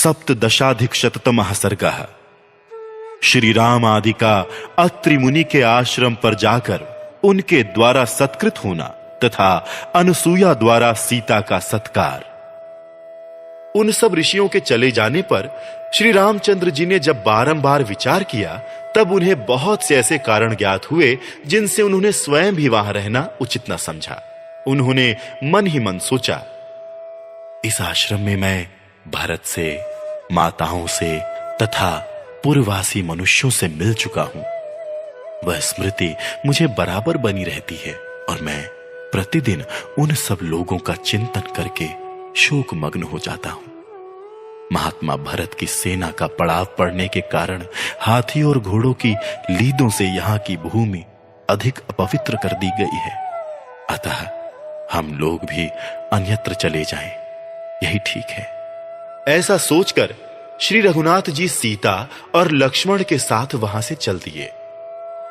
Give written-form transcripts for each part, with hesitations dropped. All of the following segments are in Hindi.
सप्तदशाधिक शततमः सर्गः। श्री राम आदि का अत्रि मुनि के आश्रम पर जाकर उनके द्वारा सत्कृत होना तथा अनुसूया द्वारा सीता का सत्कार। उन सब ऋषियों के चले जाने पर श्री रामचंद्र जी ने जब बारंबार विचार किया, तब उन्हें बहुत से ऐसे कारण ज्ञात हुए जिनसे उन्होंने स्वयं भी वहां रहना उचित न समझा। उन्होंने मन ही मन सोचा, इस आश्रम में मैं भरत से, माताओं से तथा पूर्ववासी मनुष्यों से मिल चुका हूं। वह स्मृति मुझे बराबर बनी रहती है और मैं प्रतिदिन उन सब लोगों का चिंतन करके शोक मग्न हो जाता हूं। महात्मा भरत की सेना का पड़ाव पड़ने के कारण हाथी और घोड़ों की लीदों से यहां की भूमि अधिक अपवित्र कर दी गई है। अतः हम लोग भी अन्यत्र चले जाएं, यही ठीक है। ऐसा सोचकर श्री रघुनाथ जी सीता और लक्ष्मण के साथ वहां से चल दिए।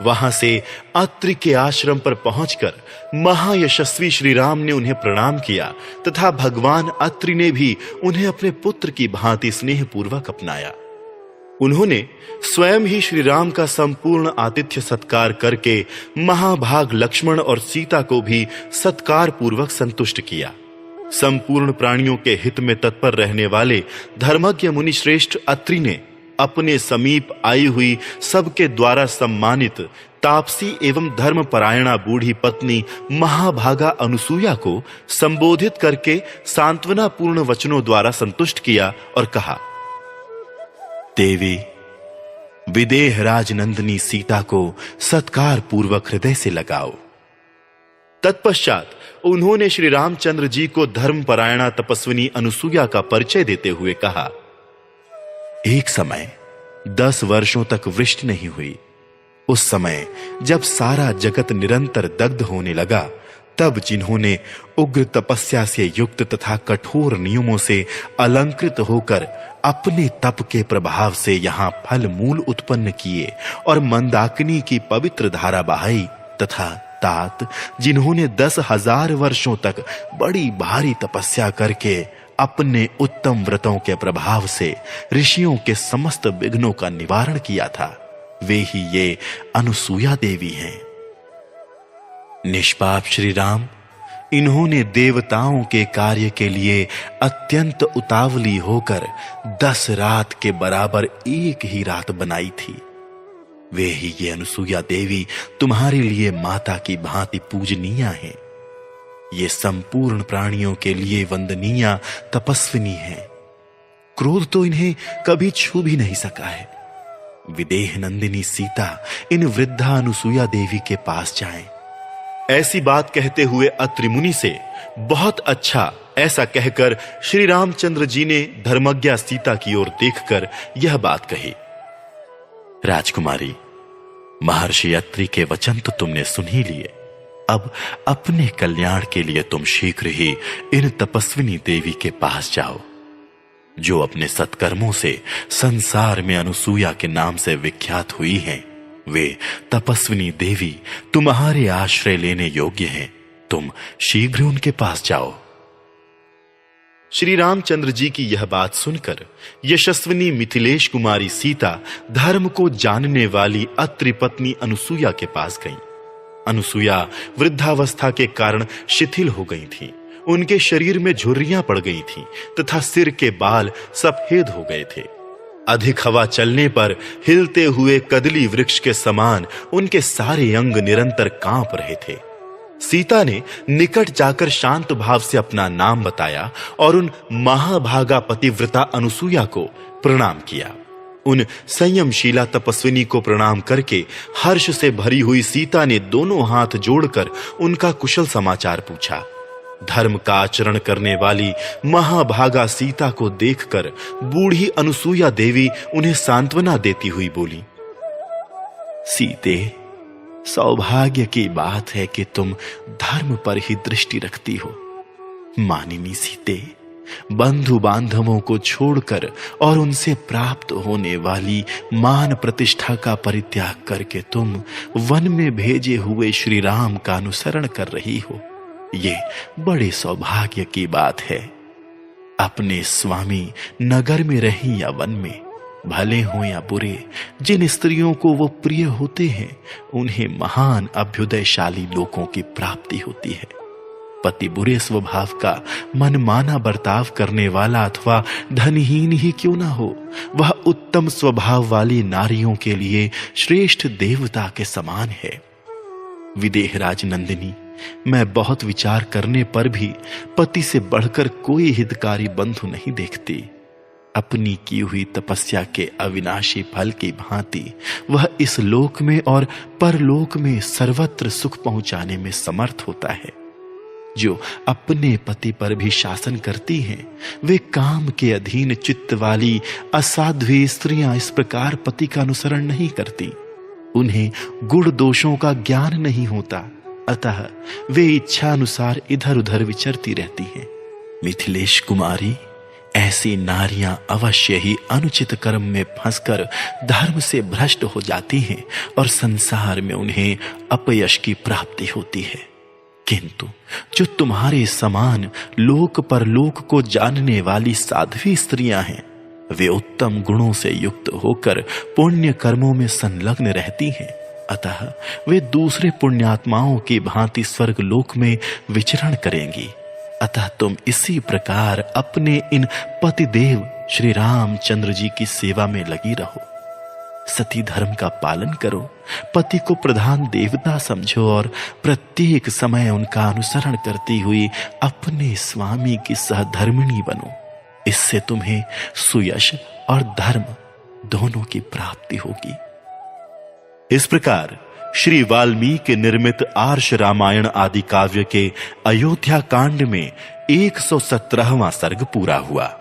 वहां से अत्रि के आश्रम पर पहुंचकर महायशस्वी श्री राम ने उन्हें प्रणाम किया तथा भगवान अत्रि ने भी उन्हें अपने पुत्र की भांति स्नेहपूर्वक अपनाया। उन्होंने स्वयं ही श्री राम का संपूर्ण आतिथ्य सत्कार करके महाभाग लक्ष्मण और सीता को भी सत्कार पूर्वक संतुष्ट किया। संपूर्ण प्राणियों के हित में तत्पर रहने वाले धर्मज्ञ मुनि श्रेष्ठ अत्रि ने अपने समीप आई हुई सबके द्वारा सम्मानित तापसी एवं धर्मपरायणा बूढ़ी पत्नी महाभागा अनुसूया को संबोधित करके सांत्वना पूर्ण वचनों द्वारा संतुष्ट किया और कहा, देवी, विदेह राजनंदिनी सीता को सत्कार पूर्वक हृदय से लगाओ। तत्पश्चात उन्होंने श्री रामचंद्र जी को धर्मपरायणा तपस्विनी अनुसूया का परिचय देते हुए कहा, एक समय 10 वर्षों तक वृष्टि नहीं हुई। उस समय जब सारा जगत निरंतर दग्ध होने लगा, तब जिन्होंने उग्र तपस्या से युक्त तथा कठोर नियमों से अलंकृत होकर अपने तप के प्रभाव से यहां फल मूल उत्पन्न किए और मंदाकिनी की पवित्र धारा बहाई, तथा तात जिन्होंने 10,000 वर्षों तक बड़ी भारी तपस्या करके अपने उत्तम व्रतों के प्रभाव से ऋषियों के समस्त विघ्नों का निवारण किया था, वे ही ये अनुसूया देवी हैं। निष्पाप श्री राम, इन्होंने देवताओं के कार्य के लिए अत्यंत उतावली होकर 10 रात के बराबर एक ही रात बनाई थी। वे ही ये अनुसूया देवी तुम्हारे लिए माता की भांति पूजनीय हैं। ये संपूर्ण प्राणियों के लिए वंदनीय तपस्विनी है। क्रोध तो इन्हें कभी छू भी नहीं सका है। विदेह नंदिनी सीता इन वृद्धा अनुसूया देवी के पास जाएं। ऐसी बात कहते हुए अत्रि मुनि से बहुत अच्छा ऐसा कहकर श्री रामचंद्र जी ने धर्मज्ञा सीता की ओर देखकर यह बात कही, राजकुमारी, महर्षि अत्रि के वचन तो तुमने सुन ही लिए। अब अपने कल्याण के लिए तुम शीघ्र ही इन तपस्विनी देवी के पास जाओ, जो अपने सत्कर्मों से संसार में अनुसूया के नाम से विख्यात हुई हैं। वे तपस्विनी देवी तुम्हारे आश्रय लेने योग्य हैं। तुम शीघ्र उनके पास जाओ। श्री रामचंद्र जी की यह बात सुनकर यशस्विनी मिथिलेश कुमारी सीता धर्म को जानने वाली अत्रि पत्नी अनुसूया के पास गईं। अनुसूया वृद्धावस्था के कारण शिथिल हो गई थी। उनके शरीर में झुर्रियां पड़ गई थीं तथा सिर के बाल सफेद हो गए थे। अधिक हवा चलने पर हिलते हुए कदली वृक्ष के समान उनके सारे अंग निरंतर कांप रहे थे। सीता ने निकट जाकर शांत भाव से अपना नाम बताया और उन महाभागा पतिव्रता अनुसूया को प्रणाम किया। उन संयमशीला तपस्विनी को प्रणाम करके हर्ष से भरी हुई सीता ने दोनों हाथ जोड़कर उनका कुशल समाचार पूछा। धर्म का आचरण करने वाली महाभागा सीता को देखकर बूढ़ी अनुसूया देवी उन्हें सांत्वना देती हुई बोली, सीते, सौभाग्य की बात है कि तुम धर्म पर ही दृष्टि रखती हो। मानिनी सीते, बंधु बांधवों को छोड़कर और उनसे प्राप्त होने वाली मान प्रतिष्ठा का परित्याग करके तुम वन में भेजे हुए श्री राम का अनुसरण कर रही हो। ये बड़े सौभाग्य की बात है। अपने स्वामी नगर में रहें या वन में, भले हों या बुरे, जिन स्त्रियों को वो प्रिय होते हैं उन्हें महान अभ्युदयशाली लोगों की प्राप्ति होती है। पति बुरे स्वभाव का मनमाना बर्ताव करने वाला अथवा धनहीन ही क्यों ना हो, वह उत्तम स्वभाव वाली नारियों के लिए श्रेष्ठ देवता के समान है। विदेहराज नंदिनी, मैं बहुत विचार करने पर भी पति से बढ़कर कोई हितकारी बंधु नहीं देखती। अपनी की हुई तपस्या के अविनाशी फल की भांति वह इस लोक में और परलोक में सर्वत्र सुख पहुंचाने में समर्थ होता है। जो अपने पति पर भी शासन करती हैं, वे काम के अधीन चित्त वाली असाध्वी स्त्रियां इस प्रकार पति का अनुसरण नहीं करती। उन्हें गुण दोषों का ज्ञान नहीं होता, अतः वे इच्छा अनुसार इधर उधर विचरती रहती हैं। मिथिलेश कुमारी, ऐसी नारियां अवश्य ही अनुचित कर्म में फंसकर धर्म से भ्रष्ट हो जाती हैं और संसार में उन्हें अपयश की प्राप्ति होती है। किंतु जो तुम्हारे समान लोक परलोक को जानने वाली साध्वी स्त्रियां हैं, वे उत्तम गुणों से युक्त होकर पुण्य कर्मों में संलग्न रहती हैं, अतः वे दूसरे पुण्यात्माओं की भांति स्वर्ग लोक में विचरण करेंगी। अतः तुम इसी प्रकार अपने इन पतिदेव श्री रामचंद्र जी की सेवा में लगी रहो। सती धर्म का पालन करो, पति को प्रधान देवता समझो और प्रत्येक समय उनका अनुसरण करती हुई अपने स्वामी की सहधर्मिणी बनो। इससे तुम्हें सुयश और धर्म दोनों की प्राप्ति होगी। इस प्रकार श्री वाल्मीकि निर्मित आर्ष रामायण आदि काव्य के अयोध्या कांड में 117वां सर्ग पूरा हुआ।